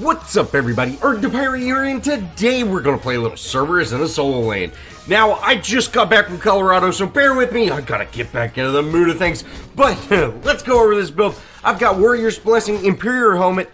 What's up, everybody? ArrgThePirate here, and today we're gonna play a little Cerberus in a solo lane. Now, I just got back from Colorado, so bear with me. I gotta get back into the mood of things. But let's go over this build. I've got Warrior's Blessing, Imperial Helmet,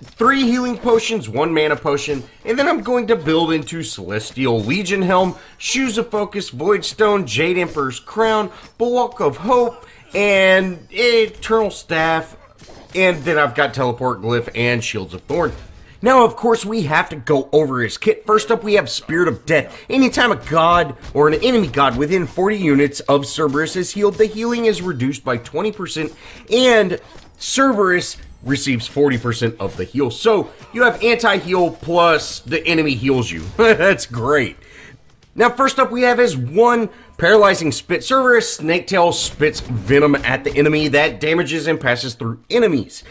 3 healing potions, 1 mana potion, and then I'm going to build into Celestial Legion Helm, Shoes of Focus, Voidstone, Jade Emperor's Crown, Bulwark of Hope, and Eternal Staff. And then I've got Teleport Glyph and Shields of Thorn. Now, of course, we have to go over his kit. First up, we have Spirit of Death. Anytime a god or an enemy god within 40 units of Cerberus is healed, the healing is reduced by 20%, and Cerberus receives 40% of the heal. So, you have anti-heal plus the enemy heals you. That's great. Now, first up, we have his 1 Paralyzing Spit. Cerberus Snaketail spits venom at the enemy that damages and passes through enemies.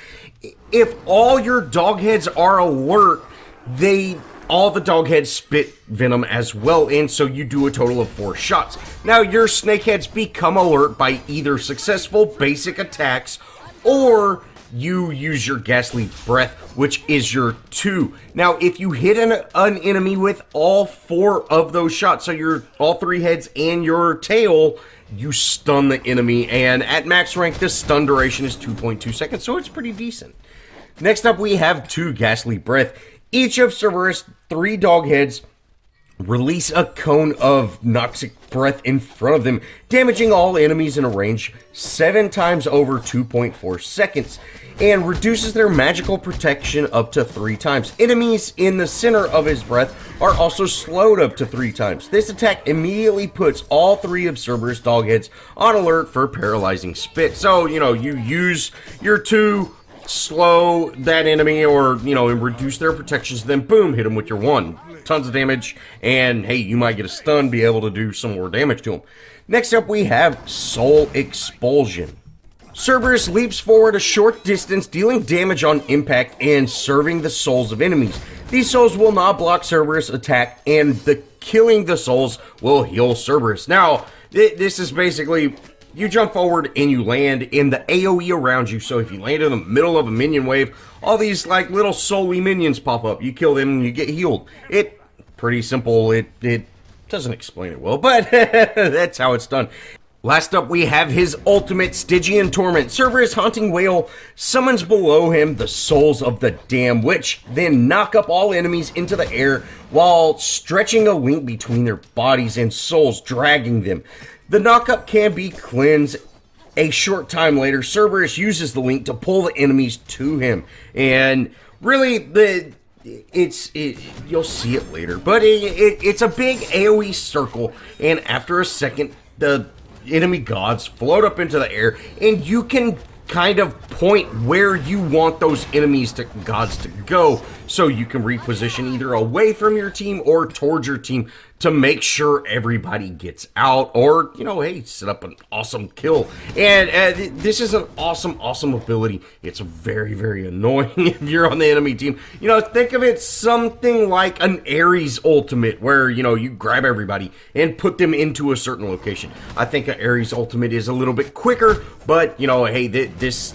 If all your dogheads are alert, all the dogheads spit venom as well, and so you do a total of 4 shots. Now, your snakeheads become alert by either successful basic attacks or you use your Ghastly Breath, which is your 2. Now, if you hit an enemy with all 4 of those shots, so all 3 heads and your tail, you stun the enemy, and at max rank, the stun duration is 2.2 seconds, so it's pretty decent. Next up, we have 2 Ghastly Breath. Each of Cerberus' 3 dog heads release a cone of Noxic Breath in front of them, damaging all enemies in a range 7 times over 2.4 seconds, and reduces their magical protection up to 3 times. Enemies in the center of his breath are also slowed up to 3 times. This attack immediately puts all 3 of Cerberus dogheads on alert for Paralyzing Spit. So, you use your 2, slow that enemy, or, and reduce their protections, then boom, hit them with your 1. Tons of damage, and hey, you might get a stun, be able to do some more damage to them. Next up, we have Soul Expulsion. Cerberus leaps forward a short distance, dealing damage on impact and serving the souls of enemies. These souls will not block Cerberus' attack, and killing the souls will heal Cerberus. Now, this is basically, you jump forward and you land in the AoE around you, so if you land in the middle of a minion wave, all these like little soul-y minions pop up. You kill them and you get healed. Pretty simple. It doesn't explain it well, but that's how it's done. Last up, we have his ultimate, Stygian Torment. Cerberus Haunting Whale summons below him the souls of the damned, which then knock up all enemies into the air while stretching a link between their bodies and souls, dragging them. The knockup can be cleansed a short time later. Cerberus uses the link to pull the enemies to him, and really, you'll see it later, but it's a big AoE circle, and after a second, the enemy gods float up into the air, and you can kind of point where you want those gods to go, so you can reposition either away from your team or towards your team to make sure everybody gets out, or, hey, set up an awesome kill. And this is an awesome ability. It's very, very annoying if you're on the enemy team. Think of it something like an Ares ultimate, where, you grab everybody and put them into a certain location. I think an Ares ultimate is a little bit quicker, but, hey, this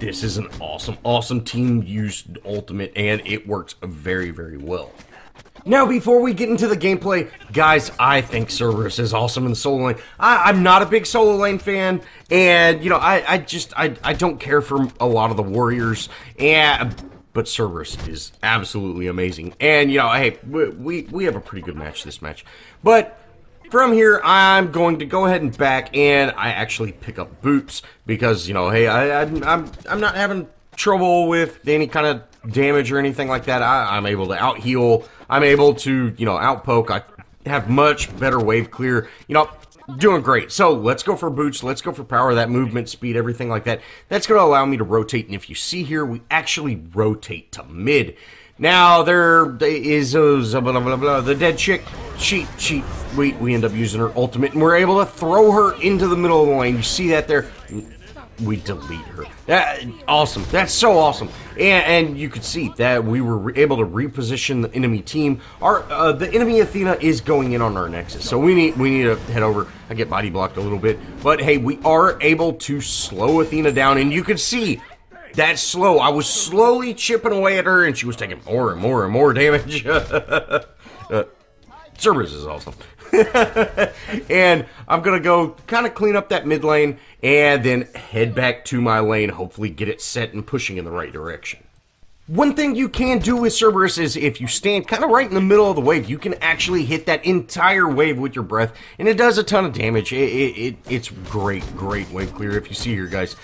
is an awesome team-used ultimate, and it works very, very well. Now, before we get into the gameplay, guys, I think Cerberus is awesome in the solo lane. I'm not a big solo lane fan, and, I don't care for a lot of the warriors, but Cerberus is absolutely amazing. And, hey, we have a pretty good match this match. But from here, I'm going to go ahead and back, and I actually pick up boots, because, hey, I'm not having trouble with any kind of damage or anything like that. I'm able to out-heal. I'm able to, out-poke. I have much better wave clear. Doing great. So let's go for boots. Let's go for power, that movement speed, everything like that. That's going to allow me to rotate. And if you see here, we actually rotate to mid. Now, there is the dead chick. We end up using her ultimate, and we're able to throw her into the middle of the lane. You see that there? We delete her. Awesome. That's so awesome. And you could see that we were able to reposition the enemy team. The enemy Athena is going in on our Nexus, so we need to head over. I get body blocked a little bit, but hey, we are able to slow Athena down, and you can see that slow. I was slowly chipping away at her, and she was taking more and more and more damage. Cerberus is awesome. And I'm gonna go kind of clean up that mid lane, and then head back to my lane, hopefully get it set and pushing in the right direction. One thing you can do with Cerberus is if you stand kind of right in the middle of the wave, you can actually hit that entire wave with your breath, and it does a ton of damage. It's great wave clear. If you see here, guys,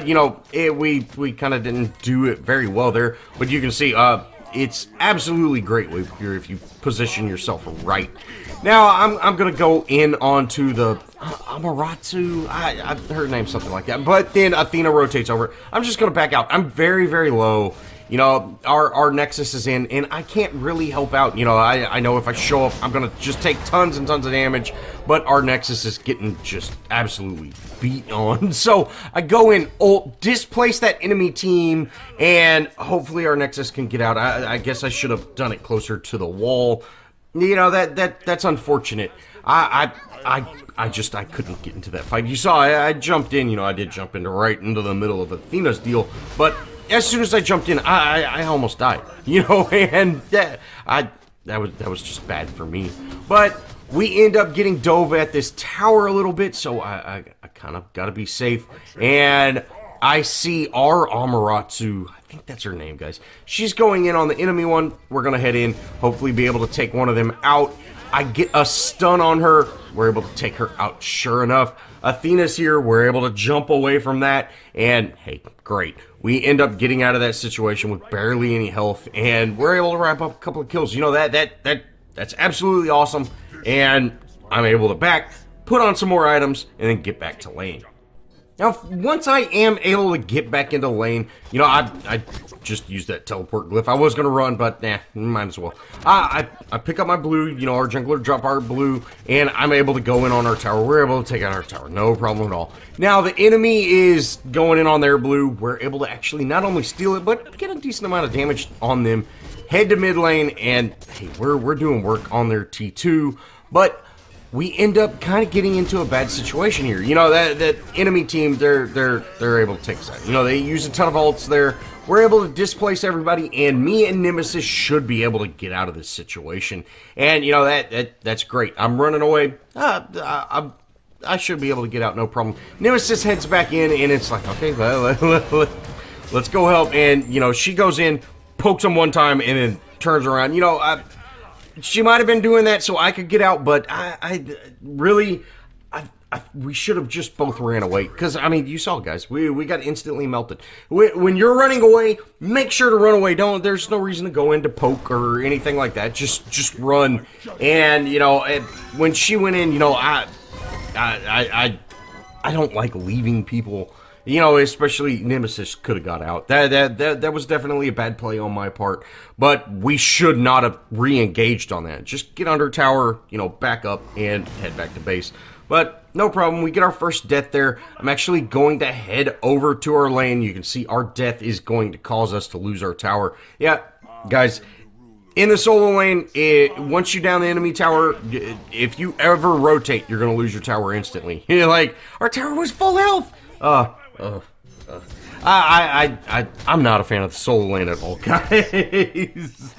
you know, we kind of didn't do it very well there, but you can see it's absolutely great wave clear if you position yourself right. Now I'm gonna go in onto the Amaratu. I heard her name something like that, but then Athena rotates over. I'm just gonna back out. I'm very low. You know, our Nexus is in, and I can't really help out. You know, I know if I show up, I'm gonna just take tons and tons of damage, but our Nexus is getting just absolutely beat on. So I go in, ult, displace that enemy team, and hopefully our Nexus can get out. I guess I should have done it closer to the wall. You know, that's unfortunate. I couldn't get into that fight. You saw I jumped in. You know, I did jump right into the middle of Athena's deal, but as soon as I jumped in, I almost died, you know, and that was just bad for me. But we end up getting dove at this tower a little bit, so I kind of got to be safe. And I see our Amaratu, I think that's her name, guys. She's going in on the enemy one. We're going to head in, hopefully be able to take one of them out. I get a stun on her. We're able to take her out, sure enough. Athena's here. We're able to jump away from that, and hey, great. We end up getting out of that situation with barely any health, and we're able to wrap up a couple of kills. You know, that's absolutely awesome, and I'm able to put on some more items, and then get back to lane. Now, once I am able to get back into lane, you know, I just used that teleport glyph. I was going to run, but nah, might as well. I pick up my blue, you know, our jungler drop our blue, and I'm able to go in on our tower. We're able to take out our tower, no problem at all. Now, the enemy is going in on their blue. We're able to actually not only steal it, but get a decent amount of damage on them. Head to mid lane, and hey, we're doing work on their T2, but we end up kind of getting into a bad situation here. You know, that enemy team, they're able to take us out. You know, they use a ton of ults there. We're able to displace everybody, and me and Nemesis should be able to get out of this situation. And, you know, that's great. I'm running away. I should be able to get out, no problem. Nemesis heads back in, and it's like, okay, let's go help. And, you know, she goes in, pokes him one time, and then turns around. You know, she might have been doing that so I could get out, but we should have just both ran away. Because, I mean, you saw, guys, we got instantly melted. When you're running away, make sure to run away. There's no reason to go in to poke or anything like that. Just run. And, you know, when she went in, you know, I don't like leaving people. You know, especially Nemesis could have got out. That was definitely a bad play on my part. But we should not have re-engaged on that. Just get under tower, you know, back up and head back to base. But no problem. We get our first death there. I'm actually going to head over to our lane. You can see our death is going to cause us to lose our tower. Yeah, guys, in the solo lane, once you down the enemy tower, if you ever rotate, you're going to lose your tower instantly. Like, our tower was full health. I'm not a fan of the solo lane at all, guys.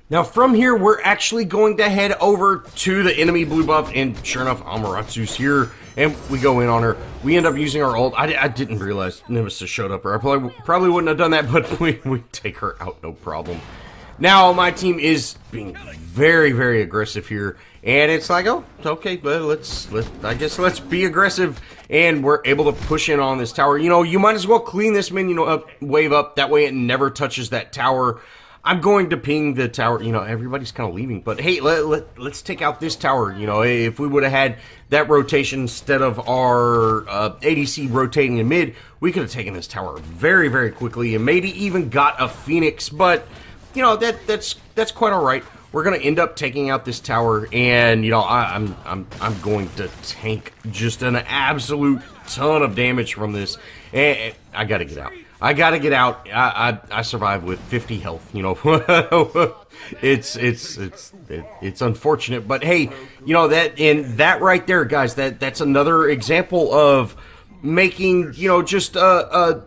Now, from here, we're actually going to head over to the enemy blue buff, and sure enough, Amaratu's here, and we go in on her. We end up using our ult. I didn't realize Nemesis showed up, or I probably wouldn't have done that, but we take her out, no problem. Now, my team is being very aggressive here, and it's like, oh, okay, I guess let's be aggressive, and we're able to push in on this tower. You know, you might as well clean this minion wave up, that way it never touches that tower. I'm going to ping the tower. You know, everybody's kind of leaving, but hey, let's take out this tower. You know, if we would have had that rotation instead of our ADC rotating in mid, we could have taken this tower very quickly and maybe even got a Phoenix, but you know, that's quite all right. We're gonna end up taking out this tower, and you know, I'm going to tank just an absolute ton of damage from this, and I gotta get out. I gotta get out. I survived with 50 health. You know, it's unfortunate, but hey, you know that right there, guys. That's another example of making, you know, just a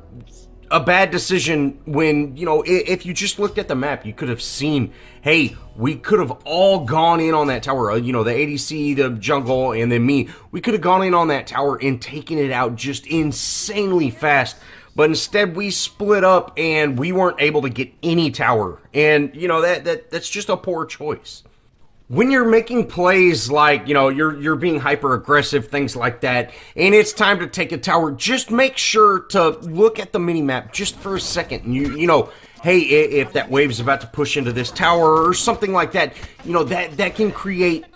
a bad decision when, you know, if you just looked at the map, you could have seen, hey, we could have all gone in on that tower, you know, the ADC, the jungle, and then me. We could have gone in on that tower and taken it out just insanely fast. But instead, we split up and we weren't able to get any tower. And, you know, that's just a poor choice. When you're making plays like, you know, you're being hyper aggressive, things like that, and it's time to take a tower, just make sure to look at the minimap just for a second. And you know, hey, if that wave's about to push into this tower or something like that, you know, that can create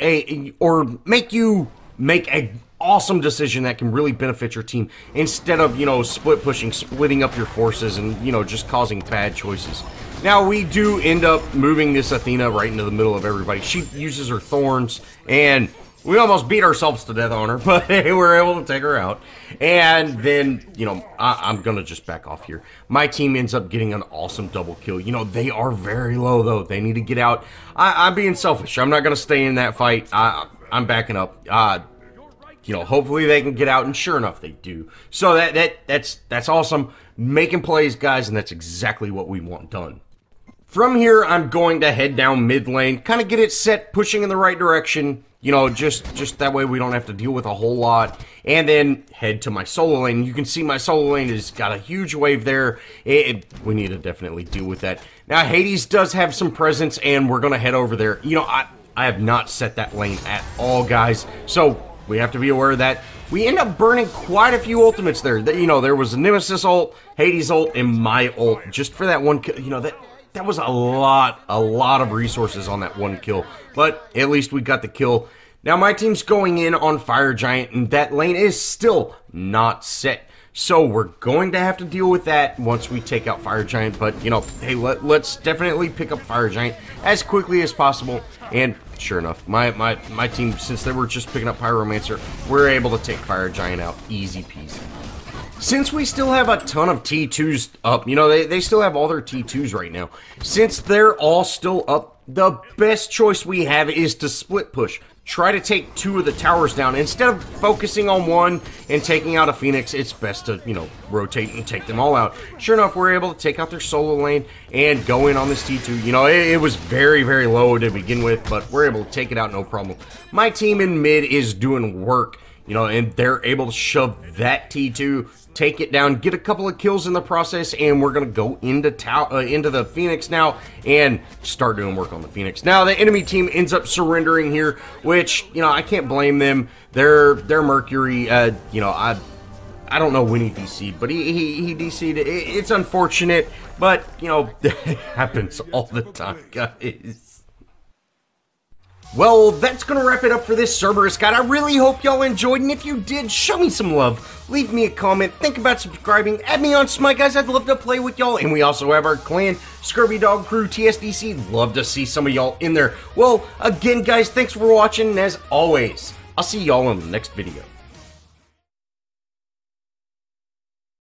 or make you make a awesome decision that can really benefit your team instead of, you know, split pushing, splitting up your forces and, you know, just causing bad choices. Now, we do end up moving this Athena right into the middle of everybody. She uses her thorns, and we almost beat ourselves to death on her, but hey, we're able to take her out. And then, you know, I'm going to just back off here. My team ends up getting an awesome double kill. You know, they are very low, though. They need to get out. I'm being selfish. I'm not going to stay in that fight. I'm backing up. You know, hopefully they can get out, and sure enough, they do. So that's awesome. Making plays, guys, and that's exactly what we want done. From here, I'm going to head down mid lane, kind of get it set, pushing in the right direction, you know, just that way we don't have to deal with a whole lot, and then head to my solo lane. You can see my solo lane has got a huge wave there. We need to definitely deal with that. Now, Hades does have some presence, and we're going to head over there. You know, I have not set that lane at all, guys, so we have to be aware of that. We end up burning quite a few ultimates there. You know, there was a Nemesis ult, Hades ult, and my ult, just for that one kill. You know, that was a lot of resources on that one kill, but at least we got the kill. Now my team's going in on Fire Giant, and that lane is still not set. So we're going to have to deal with that once we take out Fire Giant, but, you know, hey, let's definitely pick up Fire Giant as quickly as possible. And sure enough, my team, since they were just picking up Pyromancer, we're able to take Fire Giant out easy peasy. Since we still have a ton of T2s up, you know, they still have all their T2s right now. Since they're all still up, the best choice we have is to split push. Try to take 2 of the towers down. Instead of focusing on one and taking out a Phoenix, it's best to, you know, rotate and take them all out. Sure enough, we're able to take out their solo lane and go in on this T2. You know, it was very, very low to begin with, but we're able to take it out no problem. My team in mid is doing work, you know, and they're able to shove that T2, take it down, get a couple of kills in the process, and we're going to go into the Phoenix now and start doing work on the Phoenix. Now, the enemy team ends up surrendering here, which, you know, I can't blame them. They're Mercury, you know, I don't know when he DC'd, but he DC'd. It's unfortunate, but, you know, it happens all the time, guys. Well, that's going to wrap it up for this Cerberus guide. I really hope y'all enjoyed, and if you did, show me some love. Leave me a comment, think about subscribing, add me on Smite, guys. I'd love to play with y'all, and we also have our clan, Scurvy Dog Crew, TSDC. Love to see some of y'all in there. Well, again, guys, thanks for watching, and as always, I'll see y'all in the next video.